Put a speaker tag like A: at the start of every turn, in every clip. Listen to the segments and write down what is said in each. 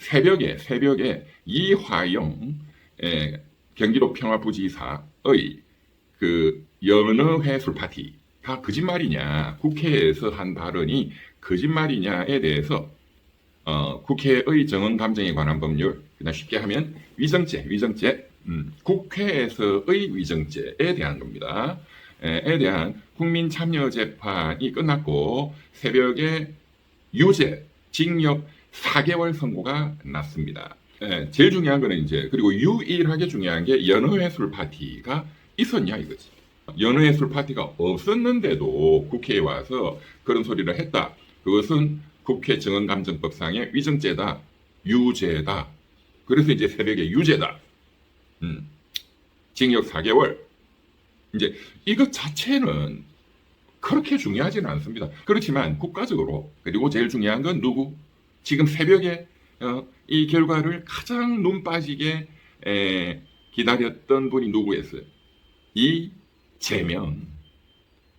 A: 새벽에 이화영 경기도 평화부지사의 그 연어회술 파티가 거짓말이냐, 국회에서 한 발언이 거짓말이냐에 대해서 국회의 정언 감정에 관한 법률, 그냥 쉽게 하면 위정죄, 국회에서의 위정죄에 대한 겁니다. 에 대한 국민참여재판이 끝났고 새벽에 유죄, 징역 4개월 선고가 났습니다. 제일 중요한 거는 이제, 그리고 유일하게 중요한 게 연어회술 파티가 있었냐 이거지. 연어회술 파티가 없었는데도 국회에 와서 그런 소리를 했다. 그것은 국회 정언감정법상의 위정죄다, 유죄다. 그래서 이제 새벽에 유죄다. 징역 4개월. 이제 이것 자체는 그렇게 중요하지는 않습니다. 그렇지만 국가적으로, 그리고 제일 중요한 건 누구? 지금 새벽에 이 결과를 가장 눈 빠지게 기다렸던 분이 누구였어요? 이재명,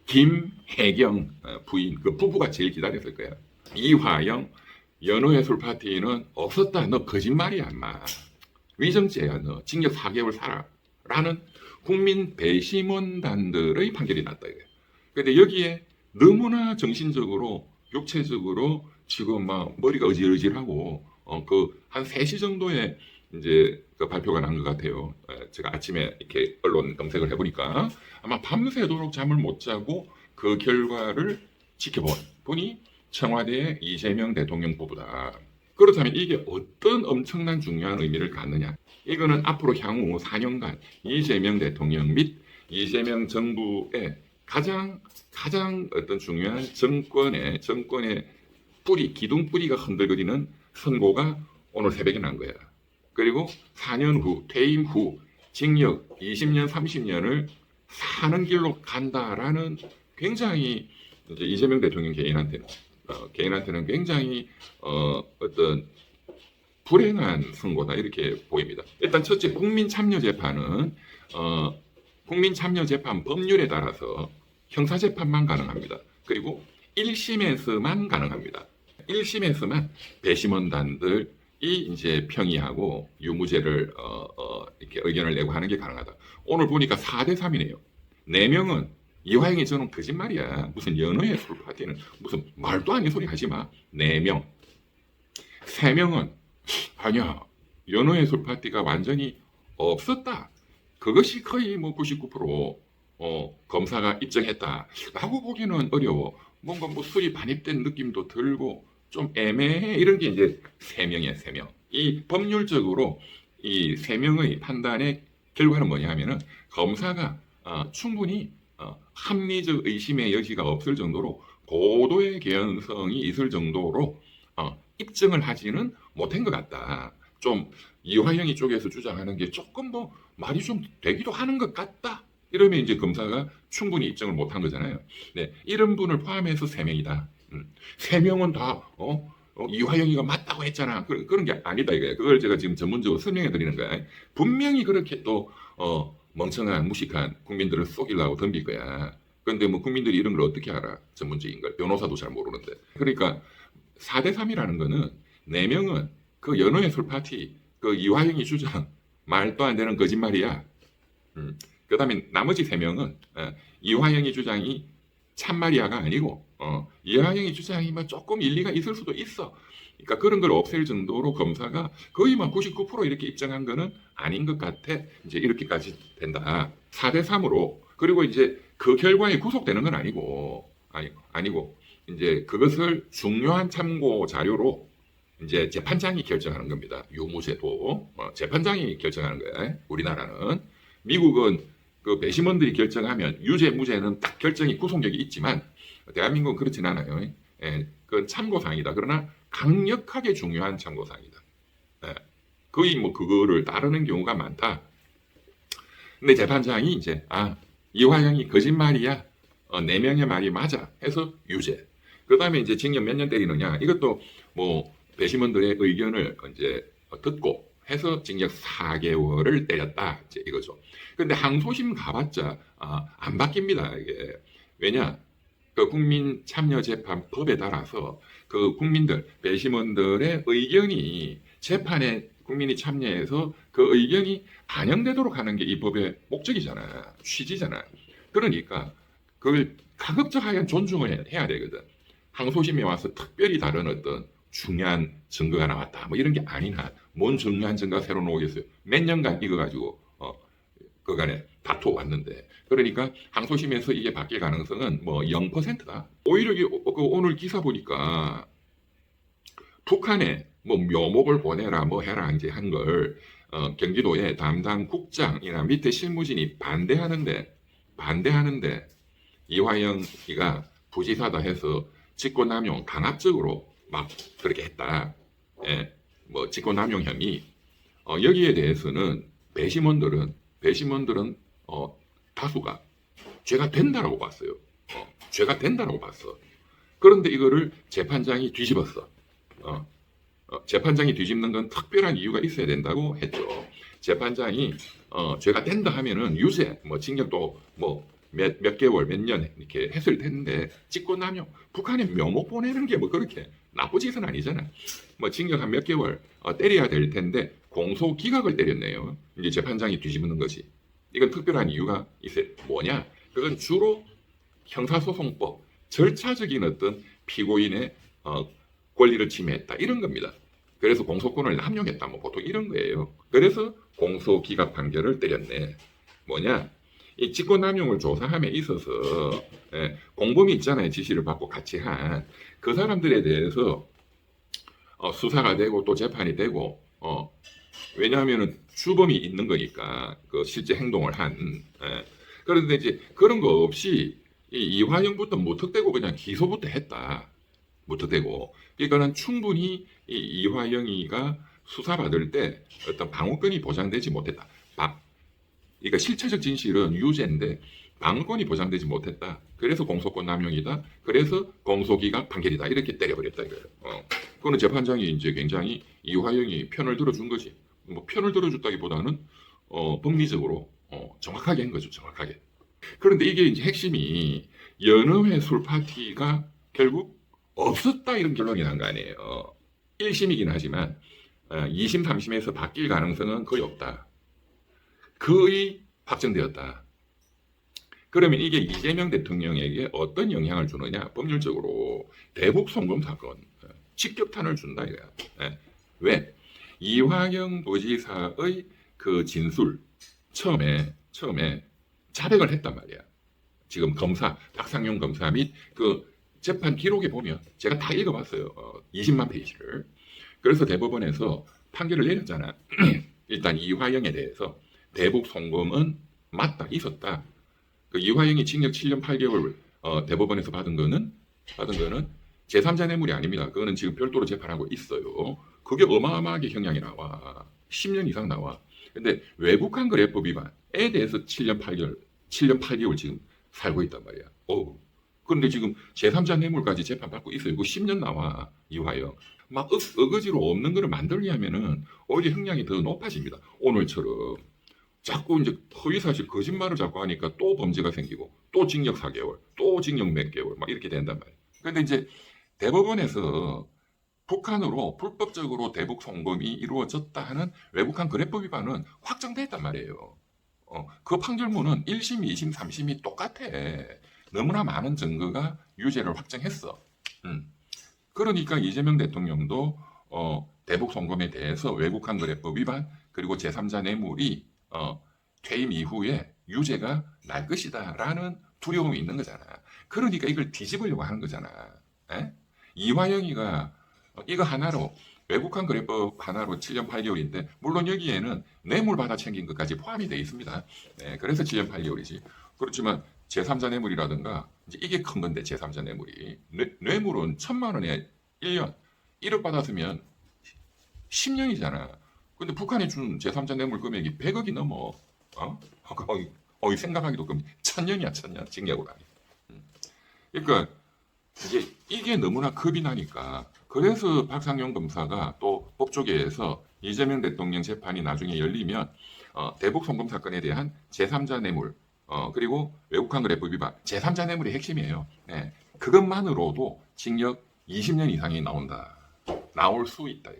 A: 김혜경 부인, 그 부부가 제일 기다렸을 거예요. 이화영 연어회술 파티는 없었다. 너 거짓말이야, 인마. 위정죄야, 너. 징역 4개월 살아. 라는 국민 배심원단들의 판결이 났다 이거예요. 근데 여기에 너무나 정신적으로, 육체적으로 지금 막 머리가 어질어질하고 그 한 3시 정도에 이제 그 발표가 난 것 같아요. 제가 아침에 이렇게 언론 검색을 해보니까 아마 밤새도록 잠을 못 자고 그 결과를 지켜보니 청와대의 이재명 대통령 부부다. 그렇다면 이게 어떤 엄청난 중요한 의미를 갖느냐? 이거는 앞으로 향후 4년간 이재명 대통령 및 이재명 정부의 가장 어떤 중요한 정권의 뿌리, 기둥뿌리가 흔들거리는 선고가 오늘 새벽에 난 거야. 그리고 4년 후, 퇴임 후 징역 20년, 30년을 사는 길로 간다라는 굉장히 이제 이재명 대통령 개인한테는 굉장히 어떤 불행한 선고다 이렇게 보입니다. 일단 첫째, 국민참여재판은 국민참여재판 법률에 따라서 형사재판만 가능합니다. 그리고 1심에서만 가능합니다. 1심에서만 배심원단들이 이제 평의하고 유무죄를 이렇게 의견을 내고 하는 게 가능하다. 오늘 보니까 4대3이네요. 4명은 이화영이 저는 거짓말이야. 무슨 연어회술 파티는 무슨 말도 아닌 소리 하지 마. 4명. 3명은 아니야. 연어회술 파티가 완전히 없었다. 그것이 거의 뭐 99% 검사가 입증했다. 라고 보기는 어려워. 뭔가 뭐 술이 반입된 느낌도 들고 좀 애매해. 이런 게 이제 3명이야, 3명. 이 법률적으로 이 3명의 판단의 결과는 뭐냐 하면은 검사가 충분히 합리적 의심의 여지가 없을 정도로 고도의 개연성이 있을 정도로 입증을 하지는 못한 것 같다. 좀 이화영이 쪽에서 주장하는 게 조금 뭐 말이 좀 되기도 하는 것 같다. 이러면 이제 검사가 충분히 입증을 못한 거잖아요. 네, 이런 분을 포함해서 3명이다. 3명은 다 이화영이가 맞다고 했잖아. 그런 게 아니다 이거예요. 그걸 제가 지금 전문적으로 설명해 드리는 거야. 분명히 그렇게 또 멍청한 무식한 국민들을 속이려고 덤빌 거야. 그런데 뭐 국민들이 이런 걸 어떻게 알아? 전문적인 걸. 변호사도 잘 모르는데. 그러니까 4대3이라는 거는 4명은 그 연어회술 파티, 그 이화영이 주장 말도 안 되는 거짓말이야. 그 다음에 나머지 3명은 이화영이 주장이 참말이야가 아니고 이화영이 주장이 뭐 조금 일리가 있을 수도 있어. 그러니까 그런 걸 없앨 정도로 검사가 거의 막 99% 이렇게 입증한 거는 아닌 것 같아. 이제 이렇게까지 된다. 4대3으로. 그리고 이제 그 결과에 구속되는 건 아니고 이제 그것을 중요한 참고 자료로 이제 재판장이 결정하는 겁니다. 유무죄도 재판장이 결정하는 거야. 우리나라는. 미국은 그 배심원들이 결정하면 유죄 무죄는 딱 결정이 구속력이 있지만 대한민국은 그렇진 않아요. 그건 참고사항이다. 그러나 강력하게 중요한 참고사항이다. 거의 뭐 그거를 따르는 경우가 많다. 근데 재판장이 이제 이화영이 거짓말이야. 4명의 말이 맞아. 해서 유죄. 그 다음에 이제 징역 몇 년 때리느냐. 이것도 뭐 배심원들의 의견을 이제 듣고 해서 징역 4개월을 때렸다. 이제 이거죠. 근데 항소심 가봤자 안 바뀝니다. 이게. 왜냐? 그 국민참여재판법에 따라서 그 국민들, 배심원들의 의견이 재판에 국민이 참여해서 그 의견이 반영되도록 하는 게 이 법의 목적이잖아. 취지잖아. 그러니까 그걸 가급적하면 존중을 해야 되거든. 항소심에 와서 특별히 다른 어떤 중요한 증거가 나왔다. 뭐 이런 게 아니나 뭔 중요한 증거가 새로 나오겠어요. 몇 년간 이거 가지고 그간에 다투어 왔는데 그러니까 항소심에서 이게 바뀔 가능성은 뭐 0%다. 오히려 오늘 기사 보니까 북한에 뭐 묘목을 보내라 뭐 해라 이제 한 걸 경기도의 담당 국장이나 밑에 실무진이 반대하는데 이화영이가 부지사다 해서 직권남용 강압적으로 막 그렇게 했다. 예, 뭐 직권남용 혐의 여기에 대해서는 배심원들은 다수가 죄가 된다라고 봤어요. 죄가 된다라고 봤어. 그런데 이거를 재판장이 뒤집었어. 재판장이 뒤집는 건 특별한 이유가 있어야 된다고 했죠. 재판장이 죄가 된다 하면은 유죄, 뭐 징역도 뭐 몇 개월, 몇 년 이렇게 했을 텐데 직권남용, 북한에 묘목 보내는 게 뭐 그렇게 나쁜 짓은 아니잖아. 뭐 징역 한 몇 개월 때려야 될 텐데 공소 기각을 때렸네요. 이제 재판장이 뒤집는 거지. 이건 특별한 이유가 있어요. 뭐냐? 그건 주로 형사소송법 절차적인 어떤 피고인의 권리를 침해했다 이런 겁니다. 그래서 공소권을 남용했다 뭐 보통 이런 거예요. 그래서 공소 기각 판결을 때렸네. 뭐냐? 이 직권남용을 조사함에 있어서 공범이 있잖아요. 지시를 받고 같이 한 그 사람들에 대해서 수사가 되고 또 재판이 되고 왜냐하면은 주범이 있는 거니까 그 실제 행동을 한 그런데 이제 그런 거 없이 이화영부터 무턱대고 그냥 기소부터 했다. 무턱대고 그러니까는 충분히 이화영이가 수사받을 때 어떤 방어권이 보장되지 못했다. 그러니까 실체적 진실은 유죄인데 방어권이 보장되지 못했다. 그래서 공소권 남용이다. 그래서 공소기각 판결이다. 이렇게 때려버렸다 이거예요. 그거는 재판장이 이제 굉장히 이화영이 편을 들어준 거지. 뭐 편을 들어줬다기보다는 법리적으로 정확하게 한 거죠. 정확하게. 그런데 이게 이제 핵심이 연음회 술 파티가 결국 없었다 이런 결론이 난 거 아니에요. 1심이긴 하지만 2심, 3심에서 바뀔 가능성은 거의 없다. 거의 확정되었다. 그러면 이게 이재명 대통령에게 어떤 영향을 주느냐? 법률적으로 대북 송금 사건 직격탄을 준다 이거야. 왜? 이화영 부지사의 그 진술 처음에 자백을 했단 말이야. 지금 검사 박상용 검사 및 그 재판 기록에 보면 제가 다 읽어봤어요. 20만 페이지를. 그래서 대법원에서 판결을 내렸잖아. 일단 이화영에 대해서 대북 송금은 맞다, 있었다. 그 이화영이 징역 7년 8개월 대법원에서 받은 거는 제3자 뇌물이 아닙니다. 그거는 지금 별도로 재판하고 있어요. 그게 어마어마하게 형량이 나와. 10년 이상 나와. 근데 외국한 거래법 위반에 대해서 7년 8개월 지금 살고 있단 말이야. 그런데 지금 제3자 뇌물까지 재판받고 있어요. 그 10년 나와, 이화영. 막 어거지로 없는 거를 만들게 하면은 오히려 형량이 더 높아집니다. 오늘처럼. 자꾸 이제 허위사실 거짓말을 자꾸 하니까 또 범죄가 생기고 또 징역 4개월, 또 징역 몇 개월 막 이렇게 된단 말이에요. 그런데 이제 대법원에서 북한으로 불법적으로 대북 송금이 이루어졌다 하는 외국한 거래법 위반은 확정됐단 말이에요. 그 판결문은 1심, 2심, 3심이 똑같아. 너무나 많은 증거가 유죄를 확정했어. 그러니까 이재명 대통령도 대북 송금에 대해서 외국한 거래법 위반 그리고 제3자 뇌물이 퇴임 이후에 유죄가 날 것이다라는 두려움이 있는 거잖아. 그러니까 이걸 뒤집으려고 하는 거잖아. 이화영이가 이거 하나로 외국한 거래법 하나로 7년 8개월인데 물론 여기에는 뇌물 받아 챙긴 것까지 포함이 되어 있습니다. 그래서 7년 8개월이지. 그렇지만 제3자 뇌물이라든가 이게 큰 건데 제3자 뇌물이 뇌물은 1,000만 원에 1년 1억 받았으면 10년이잖아. 근데 북한이 준 제3자 뇌물 금액이 100억이 넘어. 생각하기도 끔 1,000년이야 1,000년 징역으로 하니. 그러니까 이게 너무나 겁이 나니까 그래서 박상용 검사가 또 법조계에서 이재명 대통령 재판이 나중에 열리면 대북 송금 사건에 대한 제3자 뇌물 그리고 외국한 거래법 위반 제3자 뇌물이 핵심이에요. 그것만으로도 징역 20년 이상이 나올 수 있다.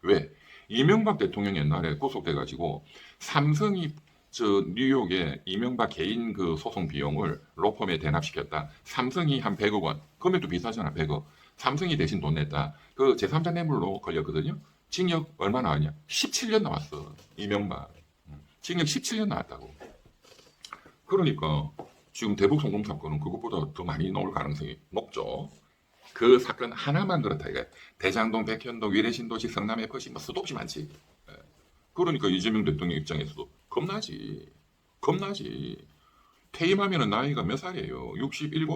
A: 왜? 이명박 대통령 옛날에 구속돼가지고 삼성이 저 뉴욕에 이명박 개인 그 소송 비용을 로펌에 대납시켰다. 삼성이 한 100억 원, 금액도 비싸잖아, 100억. 삼성이 대신 돈 냈다. 그 제3자 뇌물로 걸렸거든요. 징역 얼마 나왔냐? 17년 나왔어. 이명박. 징역 17년 나왔다고. 그러니까 지금 대북 송금 사건은 그것보다 더 많이 나올 가능성이 높죠. 그 사건 하나만 그렇다 이거야. 대장동, 백현동, 위례신도시, 성남 F시 뭐 수도 없이 많지. 예. 그러니까 이재명 대통령 입장에서도 겁나지. 겁나지. 퇴임하면 나이가 몇 살이에요? 67?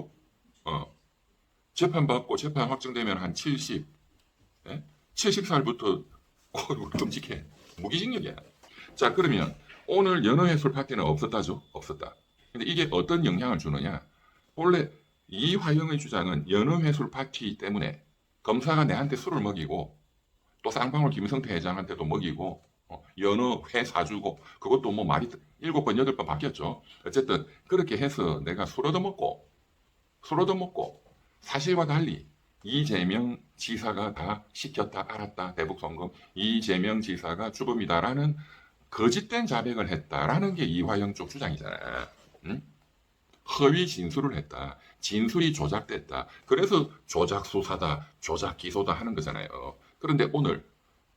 A: 재판받고 재판 확정되면 한 70. 예? 70살부터 끔찍해. 무기징역이야. 자, 그러면 오늘 연어회술 파티는 없었다죠? 없었다. 근데 이게 어떤 영향을 주느냐? 원래 이화영의 주장은 연어회술 파티 때문에 검사가 내한테 술을 먹이고 또 쌍방울 김성태 회장한테도 먹이고 연어회 사주고 그것도 뭐 말이 7번 8번 바뀌었죠. 어쨌든 그렇게 해서 내가 술 얻어먹고 사실과 달리 이재명 지사가 다 시켰다 알았다 대북 송금 이재명 지사가 주범이다라는 거짓된 자백을 했다라는 게 이화영 쪽 주장이잖아. 응? 허위 진술을 했다. 진술이 조작됐다. 그래서 조작 수사다, 조작 기소다 하는 거잖아요. 그런데 오늘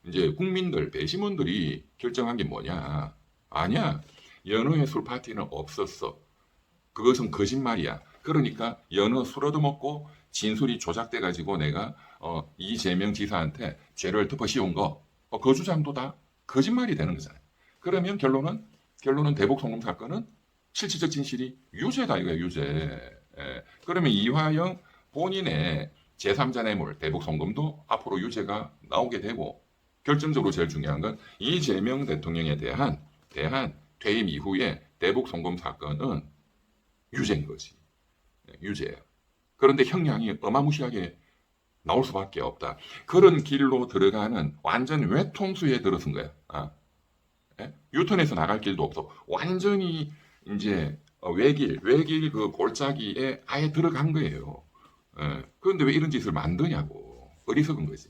A: 이제 국민들, 배심원들이 결정한 게 뭐냐? 아니야. 연어회술 파티는 없었어. 그것은 거짓말이야. 그러니까 연어 술 얻어먹고 진술이 조작돼 가지고 내가 이재명 지사한테 죄를 덮어 씌운 거, 그 주장도 다 거짓말이 되는 거잖아요. 그러면 결론은 대북 송금 사건은 실질적 진실이 유죄다 이거예요. 유죄. 예. 그러면 이화영 본인의 제3자 뇌물 대북 송금도 앞으로 유죄가 나오게 되고 결정적으로 제일 중요한 건 이재명 대통령에 대한 퇴임 이후에 대북 송금 사건은 유죄인 거지. 유죄예요. 그런데 형량이 어마무시하게 나올 수밖에 없다. 그런 길로 들어가는 완전 외통수에 들어선 거야. 예? 유턴해서 나갈 길도 없어. 완전히 이제 외길 그 골짜기에 아예 들어간 거예요. 예. 그런데 왜 이런 짓을 만드냐고. 어리석은 거지.